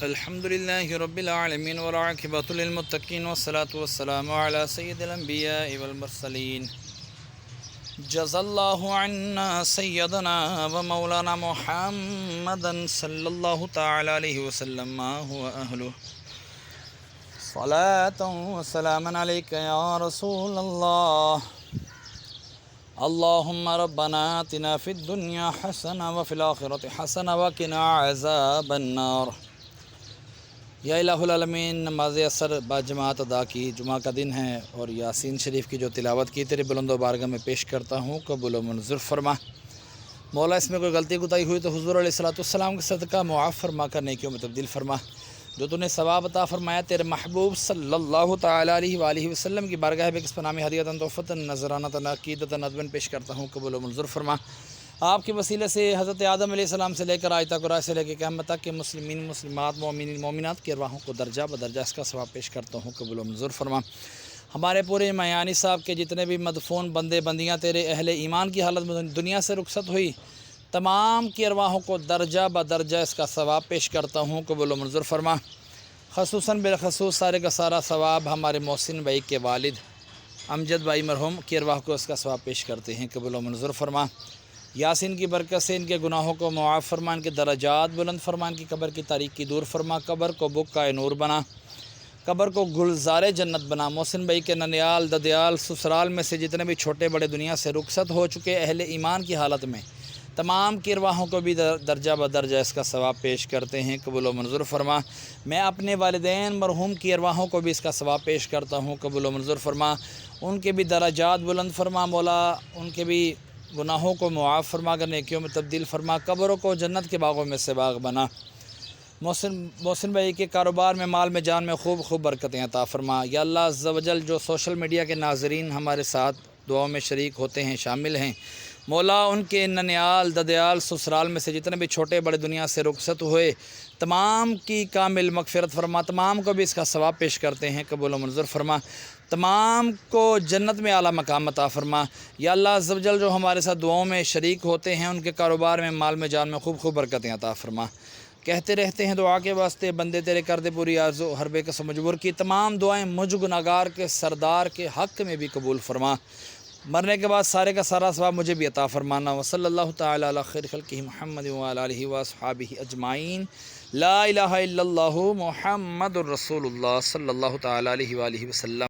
الحمد لله رب العالمين والعاقبة للمتقين والصلاة والسلام على سيد الأنبياء والمرسلين. جزا الله عنا سيدنا ومولانا محمدا صلى الله تعالى عليه وسلم ما هو أهله. صلاة وسلاما عليك يا رسول الله. اللهم ربنا آتنا في الدنيا حسنة وفي الآخرة حسنة وقنا عذاب النار. یا الہ العالمین، نماز اثر باجماعت ادا کی، جمعہ کا دن ہے اور یاسین شریف کی جو تلاوت کی تیرے بلند و بارگاہ میں پیش کرتا ہوں، قبول و منظور فرما. مولا اس میں کوئی غلطی کوتاہی ہوئی تو حضور علیہ السلام کے صدقہ معاف فرما کر نیکیوں میں تبدیل فرما. جو تو نے ثواب عطا فرمایا تیرے محبوب صلی اللہ تعالیٰ علیہ وآلہ وسلم کی بارگاہ میں کس پنامی ہدیۃ تحفۃ نذرانہ عقیدۃ ندبن پیش کرتا ہوں، قبول و منظور فرما. آپ کے وسیلے سے حضرت آدم علیہ السلام سے لے کر آج تک اور آج سے لے کے قیامت تک کے مسلمین مسلمات مومنین مومنات کی ارواحوں کو درجہ بدرجہ اس کا ثواب پیش کرتا ہوں، قبول و منظور فرما. ہمارے پورے میانی صاحب کے جتنے بھی مدفون بندے بندیاں تیرے اہل ایمان کی حالت میں دنیا سے رخصت ہوئی، تمام کی ارواحوں کو درجہ بدرجہ اس کا ثواب پیش کرتا ہوں، قبول و منظور فرما. خصوصاً بالخصوص سارے کا سارا ثواب ہمارے محسن بھائی کے والد امجد بھائی مرحوم کی ارواح کو اس کا ثواب پیش کرتے ہیں، قبول و منظور فرما. یاسین کی برکت سے ان کے گناہوں کو معاف فرما، ان کے درجات بلند فرما، ان کی قبر کی تاریکی دور فرما، قبر کو بکائے نور بنا، قبر کو گلزار جنت بنا. محسن بھائی کے ننیال ددیال سسرال میں سے جتنے بھی چھوٹے بڑے دنیا سے رخصت ہو چکے اہل ایمان کی حالت میں، تمام کی ارواحوں کو بھی درجہ بدرجہ اس کا ثواب پیش کرتے ہیں، قبول و منظور فرما. میں اپنے والدین مرحوم کی ارواحوں کو بھی اس کا ثواب پیش کرتا ہوں، قبول و منظور فرما. ان کے بھی درجات بلند فرما مولا، ان کے بھی گناہوں کو معاف فرما کر نیکیوں میں تبدیل فرما، قبروں کو جنت کے باغوں میں سے باغ بنا. محسن بھائی کے کاروبار میں، مال میں، جان میں خوب برکتیں عطا فرما. یا اللہ عز و جل، جو سوشل میڈیا کے ناظرین ہمارے ساتھ دعاؤں میں شریک ہوتے ہیں، شامل ہیں، مولا ان کے ننیال ددیال سسرال میں سے جتنے بھی چھوٹے بڑے دنیا سے رخصت ہوئے، تمام کی کامل مغفرت فرما، تمام کو بھی اس کا ثواب پیش کرتے ہیں، قبول و منظور فرما. تمام کو جنت میں اعلیٰ مقام عطا فرما. یا اللہ عز و جل، جو ہمارے ساتھ دعاؤں میں شریک ہوتے ہیں، ان کے کاروبار میں، مال میں، جان میں خوب برکتیں عطا فرما. کہتے رہتے ہیں دعا کے واسطے بندے تیرے کر دے پوری آرزو، ہر بے کس و مجبور کی تمام دعائیں مجھ گناہگار کے سردار کے حق میں بھی قبول فرما. مرنے کے بعد سارے کا سارا ثواب مجھے بھی عطا فرمانا. وصلی اللہ تعالی علی خیر خلقہ محمد وعلی آلہ واصحابہ اجمعین. لا الہ الا اللہ محمد الرسول اللہ صلی اللہ تعالی علیہ وآلہ وسلم.